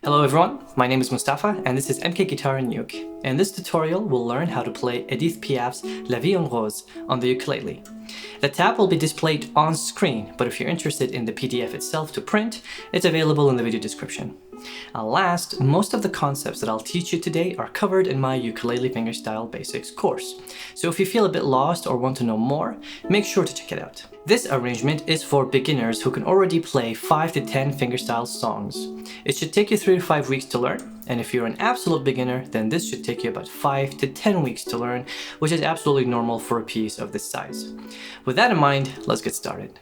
Hello everyone, my name is Mustafa and this is MK Guitar and Uke. In this tutorial we'll learn how to play Edith Piaf's Vie En Rose on the ukulele. The tab will be displayed on screen, but if you're interested in the PDF itself to print, it's available in the video description. Last, most of the concepts that I'll teach you today are covered in my Ukulele Fingerstyle Basics course. So if you feel a bit lost or want to know more, make sure to check it out. This arrangement is for beginners who can already play 5 to 10 fingerstyle songs. It should take you 3 to 5 weeks to learn, and if you're an absolute beginner, then this should take you about 5 to 10 weeks to learn, which is absolutely normal for a piece of this size. With that in mind, let's get started.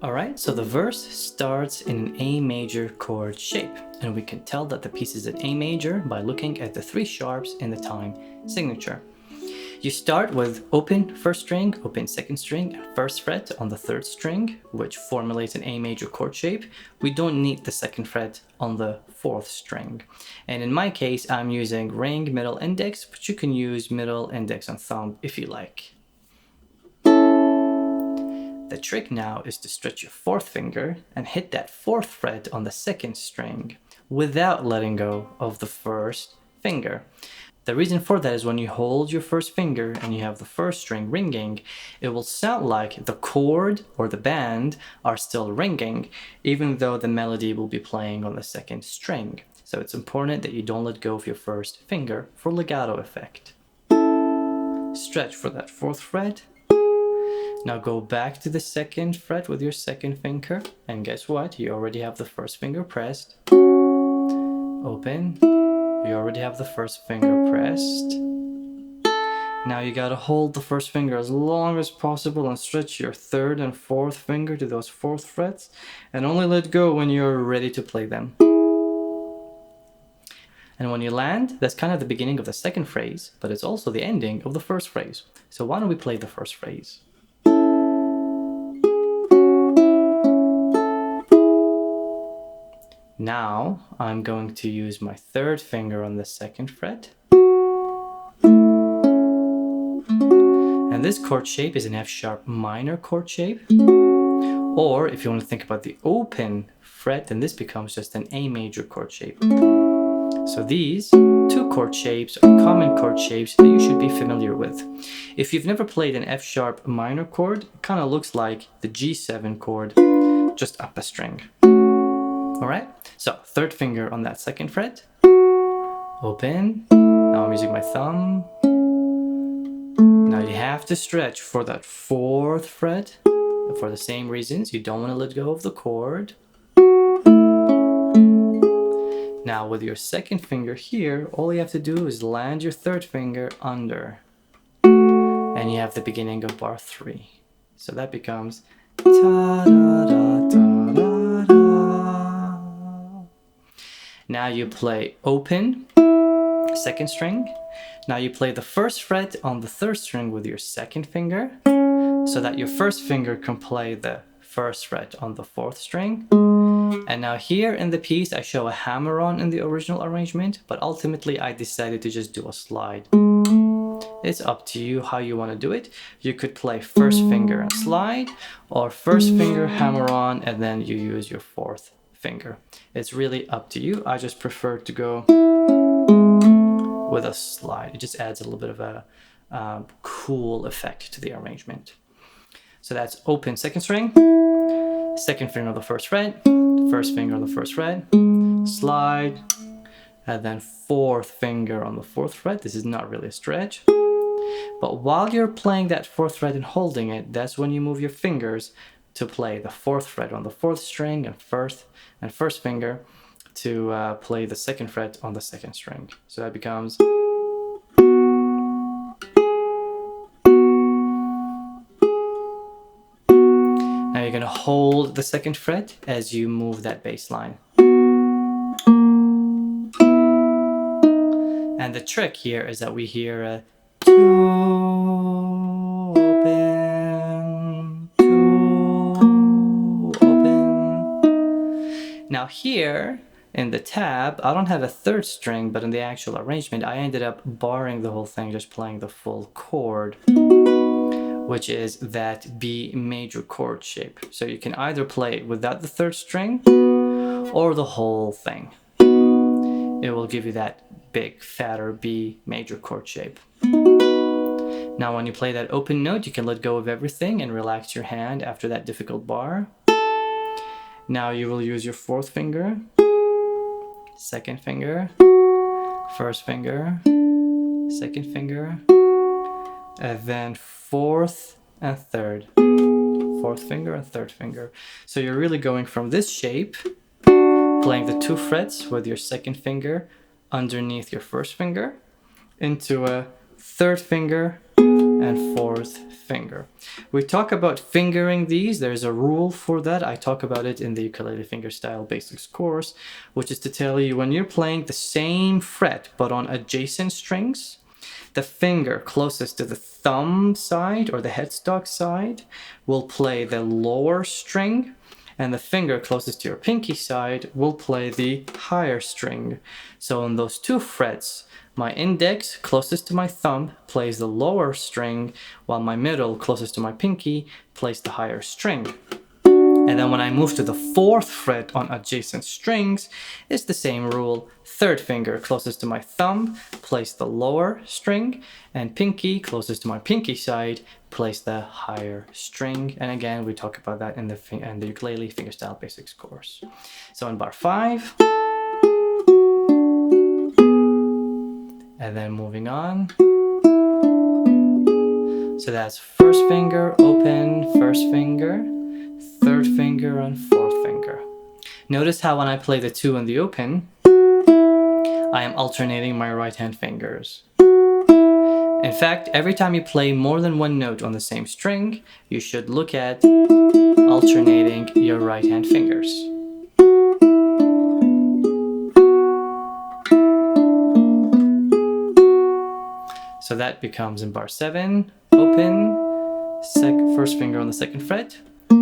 Alright, so the verse starts in an A major chord shape, and we can tell that the piece is in A major by looking at the 3 sharps in the time signature. You start with open first string, open second string, and first fret on the 3rd string, which formulates an A major chord shape. We don't need the 2nd fret on the 4th string. And in my case, I'm using ring, middle index, but you can use middle index and thumb if you like. The trick now is to stretch your 4th finger and hit that 4th fret on the 2nd string without letting go of the 1st finger. The reason for that is when you hold your 1st finger and you have the 1st string ringing, it will sound like the chord or the band are still ringing, even though the melody will be playing on the 2nd string. So it's important that you don't let go of your 1st finger for legato effect. Stretch for that 4th fret. Now go back to the 2nd fret with your 2nd finger, and guess what? You already have the 1st finger pressed. Open. You already have the 1st finger pressed. Now you gotta hold the 1st finger as long as possible and stretch your 3rd and 4th finger to those 4th frets, and only let go when you're ready to play them. And when you land, that's kind of the beginning of the 2nd phrase, but it's also the ending of the 1st phrase. So why don't we play the 1st phrase? Now I'm going to use my 3rd finger on the 2nd fret. And this chord shape is an F sharp minor chord shape. Or if you want to think about the open fret, then this becomes just an A major chord shape. So these 2 chord shapes are common chord shapes that you should be familiar with. If you've never played an F sharp minor chord, it kind of looks like the G7 chord, just up a string. Alright, so 3rd finger on that 2nd fret, open, now I'm using my thumb. Now you have to stretch for that 4th fret, for the same reasons, you don't want to let go of the chord. Now with your 2nd finger here, all you have to do is land your 3rd finger under, and you have the beginning of bar 3. So that becomes ta-da-da-da-da-da. Now you play open, 2nd string. Now you play the 1st fret on the 3rd string with your 2nd finger, so that your 1st finger can play the 1st fret on the 4th string. And now here in the piece I show a hammer-on in the original arrangement, but ultimately I decided to just do a slide. It's up to you how you want to do it. You could play 1st finger and slide, or 1st finger hammer-on and then you use your 4th finger. It's really up to you. I just prefer to go with a slide. It just adds a little bit of a cool effect to the arrangement. So that's open 2nd string, 2nd finger on the 1st fret, 1st finger on the 1st fret, slide, and then 4th finger on the 4th fret. This is not really a stretch. But while you're playing that 4th fret and holding it, that's when you move your fingers to play the 4th fret on the 4th string and 1st finger to play the 2nd fret on the 2nd string. So that becomes. Now you're going to hold the 2nd fret as you move that bass line. And the trick here is that we hear a Now here in the tab, I don't have a 3rd string, but in the actual arrangement, I ended up barring the whole thing, just playing the full chord, which is that B major chord shape. So you can either play it without the 3rd string, or the whole thing. It will give you that big, fatter B major chord shape. Now when you play that open note, you can let go of everything and relax your hand after that difficult bar. Now you will use your fourth finger, second finger, first finger, second finger, and then fourth and third. Fourth finger and third finger. So you're really going from this shape, playing the 2 frets with your second finger underneath your first finger, into a third finger and fourth finger. We talk about fingering these. There's a rule for that. I talk about it in the Ukulele Fingerstyle Basics course, which is to tell you when you're playing the same fret but on adjacent strings, the finger closest to the thumb side or the headstock side will play the lower string, and the finger closest to your pinky side will play the higher string. So on those 2 frets, my index closest to my thumb plays the lower string, while my middle closest to my pinky plays the higher string. And then when I move to the 4th fret on adjacent strings, it's the same rule. Third finger closest to my thumb plays the lower string, and pinky closest to my pinky side plays the higher string. And again, we talk about that in the Ukulele Fingerstyle Basics course. So in bar 5, and then moving on. So that's first finger, open, first finger, third finger, and fourth finger. Notice how when I play the 2 in the open, I am alternating my right hand fingers. In fact, every time you play more than 1 note on the same string, you should look at alternating your right hand fingers. So that becomes in bar 7, open, first finger on the 2nd fret,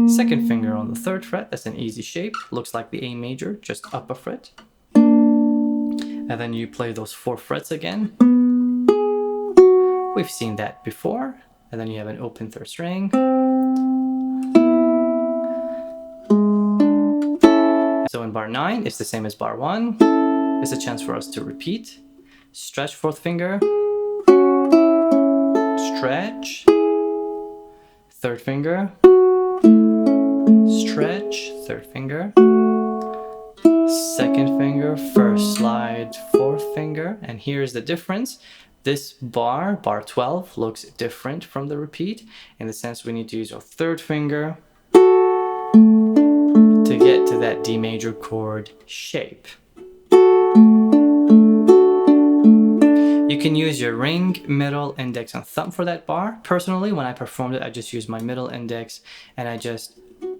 second finger on the 3rd fret. That's an easy shape. Looks like the A major, just up a fret. And then you play those 4 frets again. We've seen that before. And then you have an open 3rd string. So in bar 9, it's the same as bar 1. It's a chance for us to repeat. Stretch 4th finger. Stretch, 3rd finger, stretch, 3rd finger, 2nd finger, first slide, 4th finger. And here's the difference. This bar 12, looks different from the repeat in the sense we need to use our 3rd finger to get to that D major chord shape. You can use your ring, middle, index, and thumb for that bar. Personally, when I performed it, I just used my middle index and I just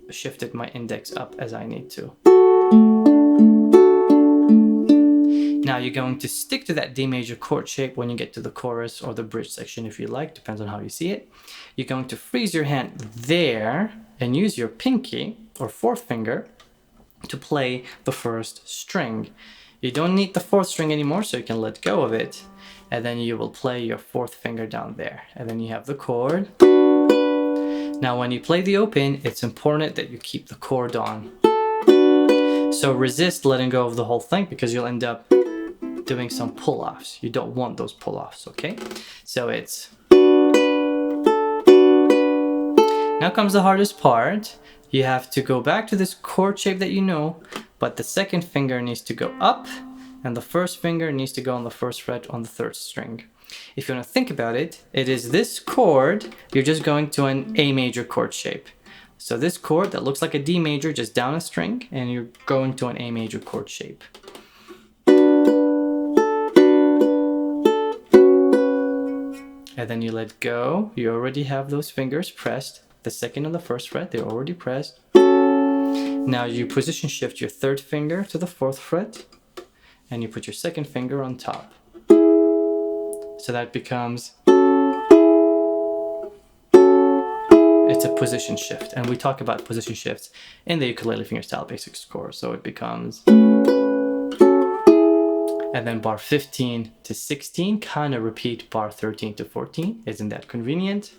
shifted my index up as I need to. Now you're going to stick to that D major chord shape when you get to the chorus or the bridge section if you like, depends on how you see it. You're going to freeze your hand there and use your pinky or 4th finger to play the 1st string. You don't need the 4th string anymore, so you can let go of it. And then you will play your 4th finger down there. And then you have the chord. Now when you play the open, it's important that you keep the chord on. So resist letting go of the whole thing because you'll end up doing some pull-offs. You don't want those pull-offs, okay? So it's... Now comes the hardest part. You have to go back to this chord shape that you know, but the 2nd finger needs to go up and the 1st finger needs to go on the 1st fret on the 3rd string. If you want to think about it, it is this chord, you're just going to an A major chord shape. So this chord that looks like a D major, just down a string, and you're going to an A major chord shape. And then you let go. You already have those fingers pressed. The 2nd and the 1st fret, they're already pressed. Now you position shift your 3rd finger to the 4th fret, and you put your 2nd finger on top. So that becomes, it's a position shift, and we talk about position shifts in the Ukulele Fingerstyle Basics course. So it becomes, and then bar 15 to 16, kind of repeat bar 13 to 14. Isn't that convenient?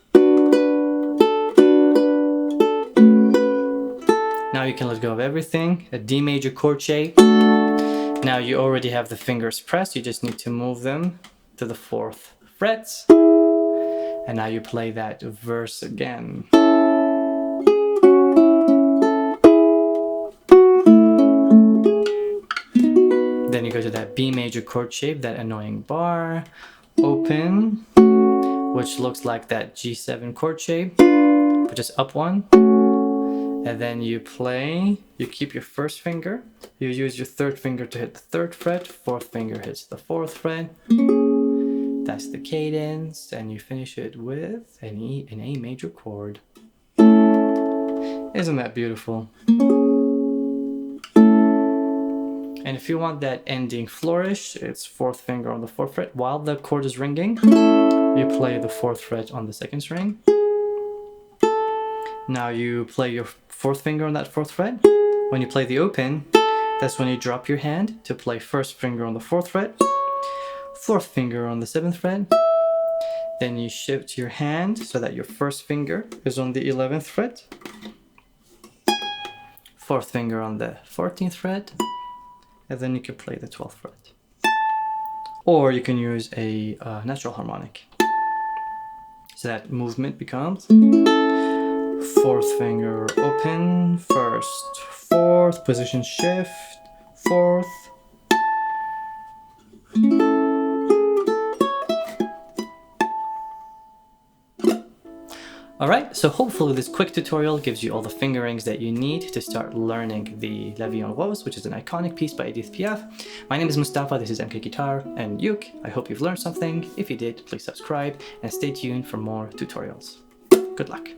Now you can let go of everything. A D major chord shape. Now you already have the fingers pressed, you just need to move them to the 4th fret. And now you play that verse again. Then you go to that B major chord shape, that annoying bar, open, which looks like that G7 chord shape, but just up one. And then you play, you keep your first finger, you use your 3rd finger to hit the 3rd fret, 4th finger hits the 4th fret. That's the cadence, and you finish it with an A major chord. Isn't that beautiful? And if you want that ending flourish, it's 4th finger on the 4th fret. While the chord is ringing, you play the 4th fret on the 2nd string. Now you play your 4th finger on that 4th fret. When you play the open, that's when you drop your hand to play 1st finger on the 4th fret, 4th finger on the 7th fret. Then you shift your hand so that your 1st finger is on the 11th fret, 4th finger on the 14th fret, and then you can play the 12th fret. Or you can use a natural harmonic. So that movement becomes 4th finger open, 1st, 4th, position shift, 4th. Alright, so hopefully this quick tutorial gives you all the fingerings that you need to start learning the Vie En Rose, which is an iconic piece by Edith Piaf. My name is Mustafa, this is MK Guitar and Uke. I hope you've learned something. If you did, please subscribe and stay tuned for more tutorials. Good luck.